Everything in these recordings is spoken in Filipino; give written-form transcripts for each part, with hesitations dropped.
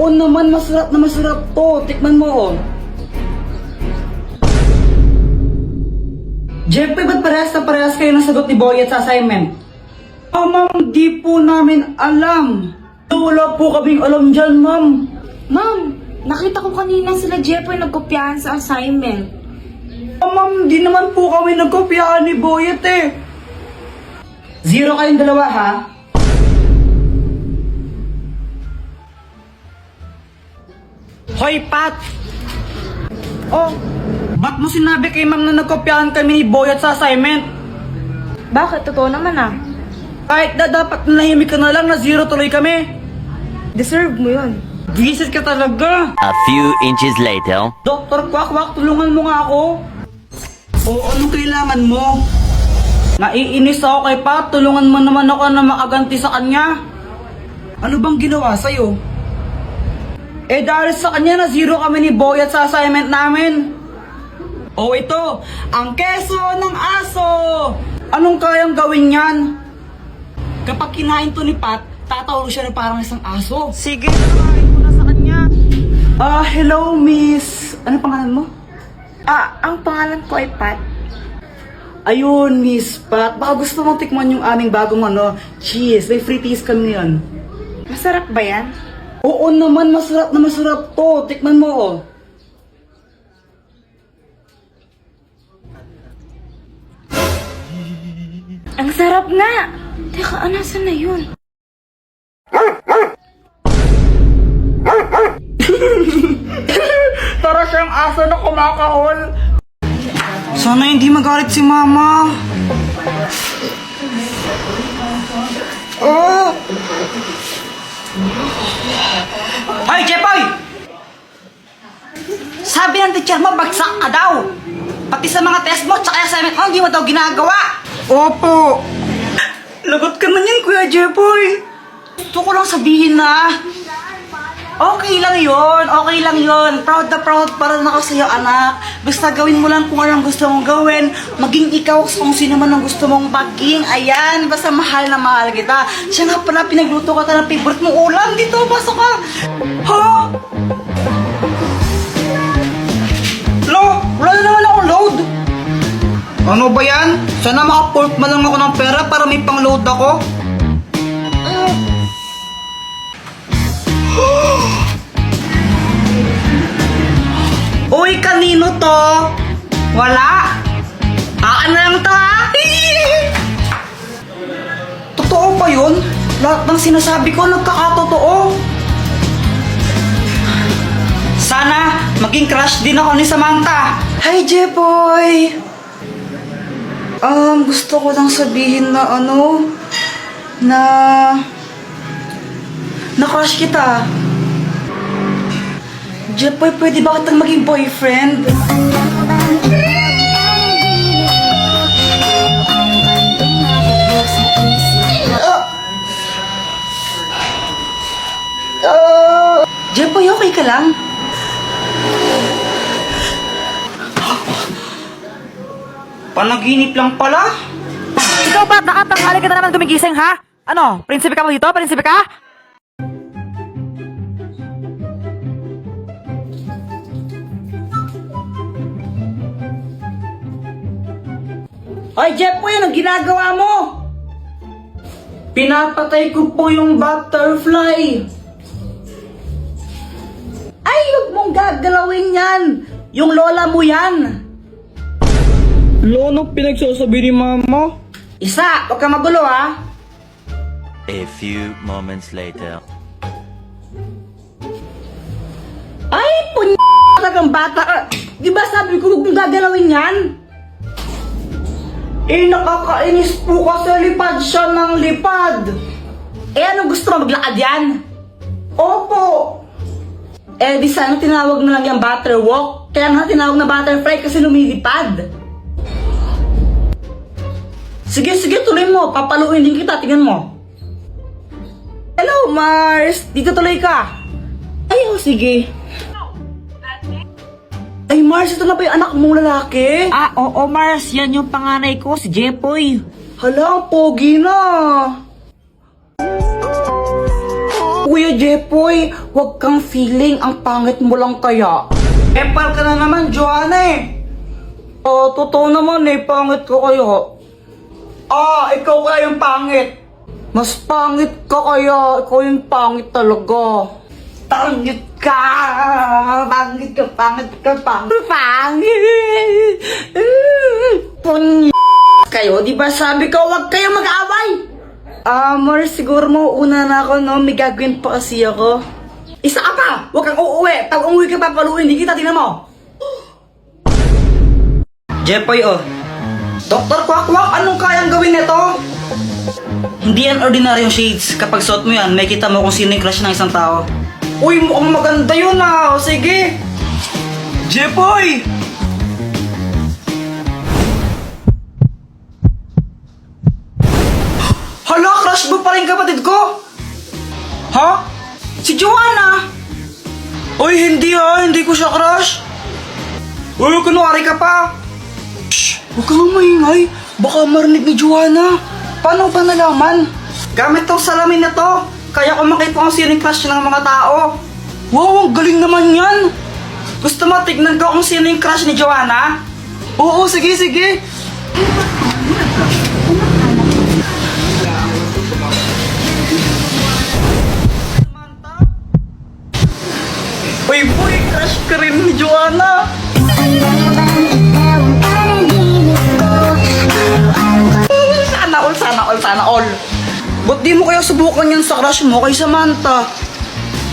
Oo naman, masarap na masarap to. Tikman mo, oh. Jeffrey, ba't parehas kayo ng sagot ni Boyet sa assignment? Ma'am, di po namin alam. Wala po kaming alam dyan, ma'am. Ma'am, nakita ko kanina sila Jeffoy nagkopyahan sa assignment. Ma'am, di naman po kami nagkopyahan ni Boyet eh. 0 kayong dalawa, ha? Hoy, Pat! Oh, ba't mo sinabi kay ma'am na nagkopyahan kami ni Boyet sa assignment? Bakit? Totoo naman ah. Kahit na dapat nahimik ka na lang na 0 tuloy kami. Deserve mo yun. Visit ka talaga. A few inches later. Dr. Quack, tulungan mo nga ako. O anong kailangan mo? Naiinis ako kay Pat. Tulungan mo naman ako na makaganti sa kanya. Ano bang ginawa sa'yo? Eh dahil sa kanya na 0 kami ni Boyet sa assignment namin. O ito, ang keso ng aso. Anong kayang gawin yan? Kapag kinain to ni Pat, tatawag siya na parang isang aso. Sige, kinain ko na sa kanya. Hello miss. Ano pangalan mo? Ang pangalan ko ay Pat. Ayun, Miss Pat. Baka gusto mong tikman yung aming bagong cheese. May free teas kami ngayon. Masarap ba yan? Oo naman, masarap na masarap to. Tikman mo, oh. Ang sarap na! Teka, nasan na yun? Para siyang aso na kumakahol. Sana hindi magalit si Mama. Oh! Hoy, Jepoy! Sabi ng teacher mo, bagsak ka daw. Pati sa mga test mo, tsaka assignment mo, hindi mo daw ginagawa. Opo. Lagot ka man yan, Kuya Jepoy. Gusto ko lang sabihin na okay lang yon. Proud na proud para na ako sa'yo, anak. Basta gawin mo lang kung anong gusto mong gawin. Maging ikaw kung sino man ang gusto mong maging. Ayan, basta mahal na mahal kita. Siya nga pala, pinagluto ka ng favorite mong ulam. Dito, pasok ka. Ha? Lo, wala na naman akong load. Ano ba yan? Sana maka-port man lang ako ng pera para may pang-load ako. Uy, kanino to? Wala? Ano lang to, ha? Totoo ba yun? Lahat ng sinasabi ko nagkakatotoo. Sana maging crush din ako ni Samantha. Hi, Jepoy! Gusto ko lang sabihin na na crush kita. Jepoy, pwede ba kitang maging boyfriend? Jepoy, okay ka lang? Panaginip lang pala? Ikaw ba? Nakatanghali ka na naman gumigising, ha? Ano? Prinsipe ka mo dito? Prinsipe ka? Ay, Jepoy, anong ginagawa mo? Pinapatay ko po yung butterfly. Ay, huwag mong gagalawin yan. Yung lola mo yan. Lono, pinagsasabi ni Mama? Isa, huwag ka magulo, ha? A few moments later. Ay, talagang bata ka. Di ba sabi ko huwag mong gagalawin yan? Eh, nakakainis po kasi lipad siya ng lipad. Eh, anong gusto mo? Maglakad yan? Opo. Eh, di sana tinawag na lang yung butterwalk. Kaya nga tinawag na butterfly kasi lumilipad. Sige, tuloy mo. Papaluin din kita. Tingnan mo. Hello, Mars. Dito tuloy ka. Ay, sige. Ay, Mars, ito na ba yung anak mong lalaki? Oo, Mars. Yan yung panganay ko, si Jepoy. Hala, ang pogi na. Kuya Jepoy, huwag kang feeling, ang pangit mo lang kaya. Epal ka na naman, Joanna eh. Totoo naman eh, pangit ko kayo. Ikaw kaya yung pangit. Mas pangit ka kaya, ikaw yung pangit talaga. Pangit ka! Pangit ka, pangit ka, pangit. Pangit! Kayo, di ba sabi ko, huwag kayo mag-away? Mar, siguro mo una na ako, no? May gagawin pa kasi ako. Isa ka pa! Huwag kang uuwi! Pag umuwi ka pa, paluin, hindi kita, tingnan mo! Jepoy, Dr. Quack-Quack, anong kayang gawin nito? Hindi yan ordinaryong shades. Kapag suot mo yan, may kita mo kung sino yung crush ng isang tao. Uy, mukhang maganda yun O, sige! Jepoy! Hala, crush mo pa rin kapatid ko? Ha? Si Joanna? Uy, hindi hindi ko siya crush. Uy, kunwari ka pa. Shh, huwag kang maingay. Baka marinig ni Joanna. Paano ba nalaman? Gamit tong salamin na to. Kaya ko makita kung sino yung crush ng mga tao. Wow, ang galing naman yan. Gusto mo tignan ko kung sino yung crush ni Joanna? Oo, sige, sige. Uy, boy, crush ka rin ni Joanna. Sana all. Ba't di mo kaya subukan yan sa crush mo kay Samantha?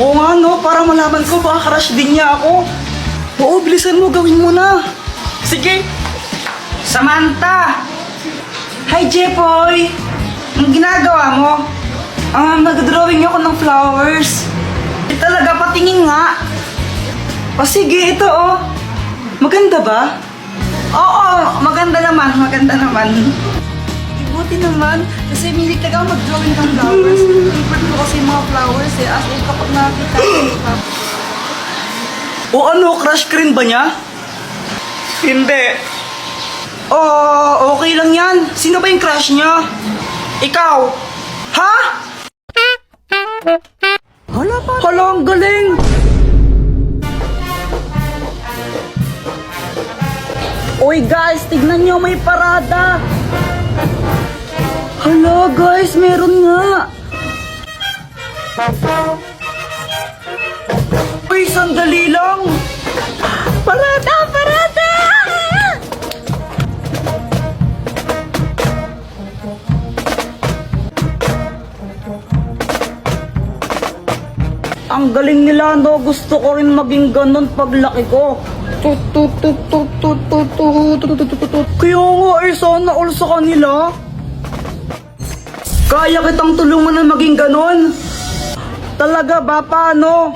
Oo nga no, para malaman ko baka crush din niya ako. Oo, bilisan mo, gawin mo na. Sige. Samantha! Hi, Jepoy! Ang ginagawa mo? Nag-drawing ako ng flowers. Talaga, patingin nga. Sige, ito Maganda ba? Oo, maganda naman. Buti naman, kasi hindi talaga ako mag-drawing ng flowers. Favorite ko kasi yung mga flowers as in kapag nakakita ko. Crush ka rin ba niya? Hindi. Okay lang yan. Sino ba yung crush niya? Ikaw? Ha? Hala, ang galing! Uy guys, tignan nyo, may parada! Hala guys, meron nga! Uy, sandali lang! Parada! Ang galing nila, no? Gusto ko rin maging ganun paglaki ko. Kaya nga, sana all sa kanila. Kaya kitang tulungan na maging ganun. Talaga ba, paano?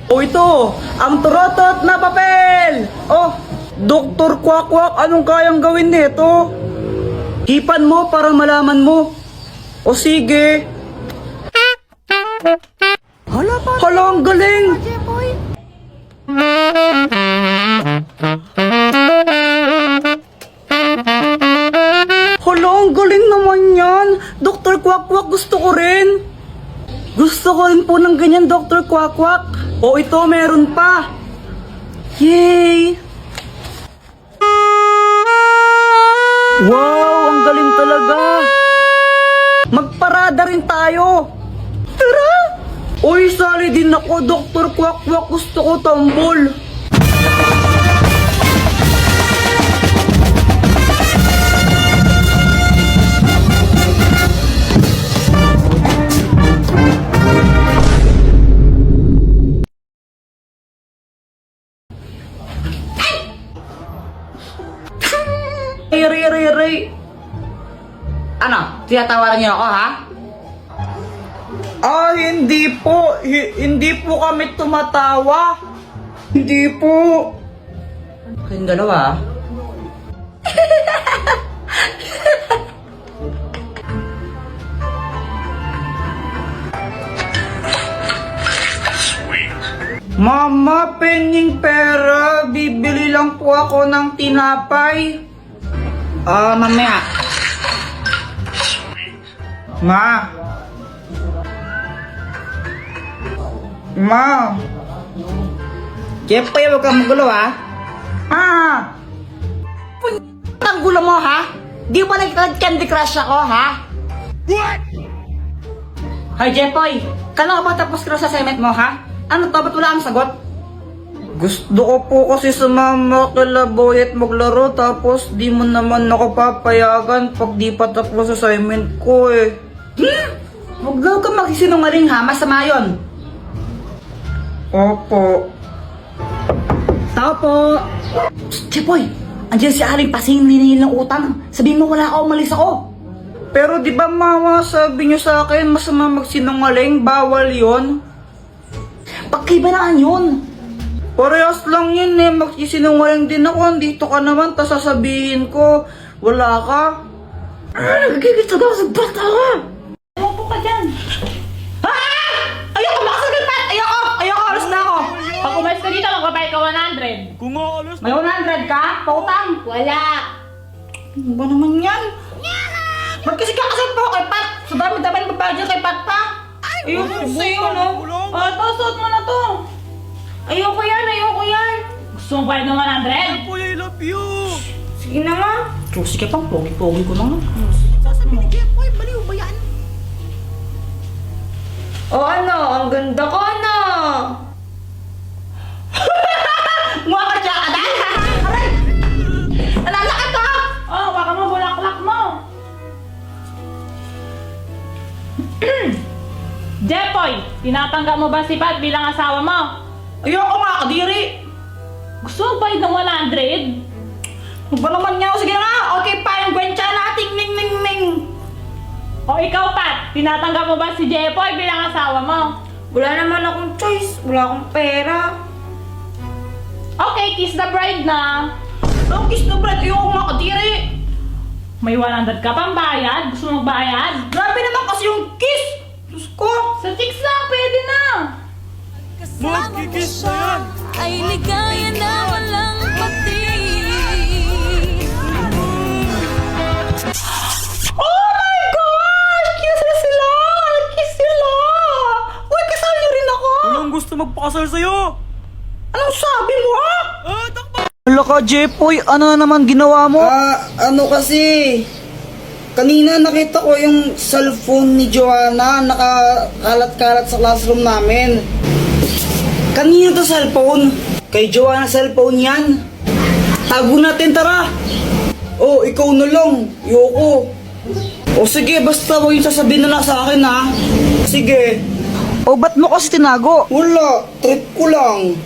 Ito, ang turotot na papel. Dr. Quack-Quack, anong kayang gawin nito? Hipan mo para malaman mo. Sige. Hala, ang galing! Hala, ang galing naman yan! Dr. Quack-Quack, gusto ko rin! Gusto ko rin po ng ganyan, Dr. Quack-Quack! Ito, meron pa! Yay! Wow, ang galing talaga! Magparada rin tayo! Tara! Uy, sali din ako, Dr. Quack-Quack. Gusto ko tambol. Ray. Ano? Tinatawaran niyo ako, ha? Hindi po. Hindi po kami tumatawa. Hindi po. Kayong dalawa, Mama, penging pera. Bibili lang po ako ng tinapay. Mamaya. Ma. Ma! Jepoy, huwag kang magulo ha? Ang gulo mo ha? Di ba nag-candy crush ako ha? Hi Jepoy, kailan ka ba tapos ka sa assignment mo ha? Ano to, ba't wala kang sagot? Gusto ko po kasi sumama kila Boy at maglaro tapos di mo naman ako papayagan pag di pa tapos assignment ko eh. Huwag daw ka magsisinungaling ha, masama yun. Opo. Tao po. Jepoy, andyan si Aling Pasing ninihil ng utang. Sabihin mo wala ako, umalis ako. Pero di ba mama, sabi niyo sa akin masama magsinungaling, bawal yon. Pagkaibanaan yun. Parehas lang yun eh, magsisinungaling din ako, andito ka naman, tas sasabihin ko, wala ka. Nagigito daw sa bata ka. Umupo ka dyan. Ayoko, makasagil pa! Ayoko, alas na ako. Pag umalis ka dito, magbabayad ka 100. May 100 ka? Pautang? Wala. Ano ba naman yan? Ba't kasi kakasal pa ako kay Pat? Sa dami-dami ng babayad dyan kay Pat pa? Ayoko sa'yo, no? Ito, suot mo na to. Ayoko yan. Gusto mo bayad ng 100? Boy, I love you! Sige na nga. Susi ka pang, pogi-pogi ko lang. O ano, ang ganda ko ano. Mukha ka siya ka dahil! Aray! Nalalakad ka! Oh, baka mo bulaklak mo. Jepoy, tinatanggap mo ba si Pat bilang asawa mo? Ayoko nga, kadiri! Gusto mo bayad ng 100? Ano ba naman niya? Sige na nga! Okay pa yung gwensya nating ning-ning-ning! O ikaw, Pat, tinatanggap mo ba si Jepoy bilang asawa mo? Wala naman akong choice. Wala akong pera. Okay, kiss the bride na. Ang kiss na bread, ayoko nga, kadiri! May 100 ka pang bayad? Gusto mo magbayad? Grabe naman kasi yung kiss! Diyos ko! Sa chicks lang, pwede na. Magkikis na yan! Ay ligaya na walang pati. Oh my gosh! Kiss sila! Kiss sila! Uy, kasal niyo rin ako! Anong gusto magpakasal sa'yo? Anong sabi mo ha? Takbo! Hala ka, Jepoy, ano na naman ginawa mo? Ano kasi, kanina nakita ko yung cellphone ni Joanna nakakalat-kalat sa classroom namin. Kanina to cellphone? Kay Joanna cellphone yan. Tago natin, tara. Oh, ikaw na lang. Yoko. O sige, basta huwag yung sasabihin na lang sa akin ha. Sige. O ba't mo kasi tinago? Wala, trip ko lang.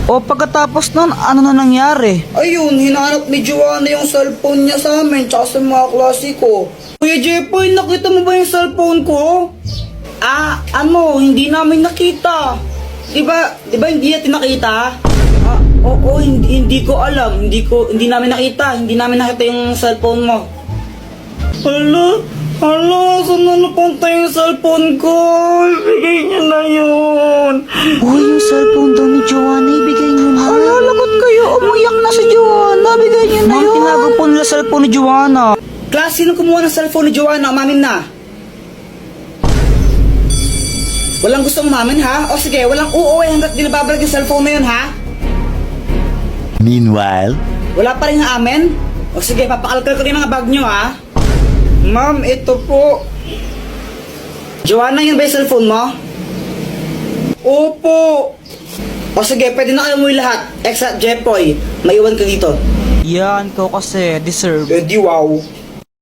O pagkatapos nun, ano na nangyari? Ayun, hinahanap ni Joanna yung cellphone niya sa amin, tsaka sa mga klase ko. Kuya Jepoy, nakita mo ba yung cellphone ko? Hindi namin nakita. Diba hindi natin nakita? Oo, hindi ko alam. Hindi namin nakita yung cellphone mo. Hala, saan na napunta yung cellphone ko? Ibigay niyo na yun. Uy, yung cellphone daw ni Joanna, ibigay niyo na. Hala, lagot kayo. Umiyak na si Joanna. Bigay niyo na yun. Tinago po nila cellphone ni Joanna. Class, sino kumuha ng cellphone ni Joanna? Umamin na. Walang gustong umamin, ha? O sige, walang uuwi hanggat di nababalik yung cellphone na yun, ha? Meanwhile, Wala pa rin amin? O sige, papakalkal ko rin mga bag nyo, ha? Ma'am, ito po. Joanna, yun ba yung cellphone mo? Opo. O sige, pwede na kayo umuwi lahat. Except Jepoy, maiwan ka dito. Yan, ko kasi deserve. Eh di wow.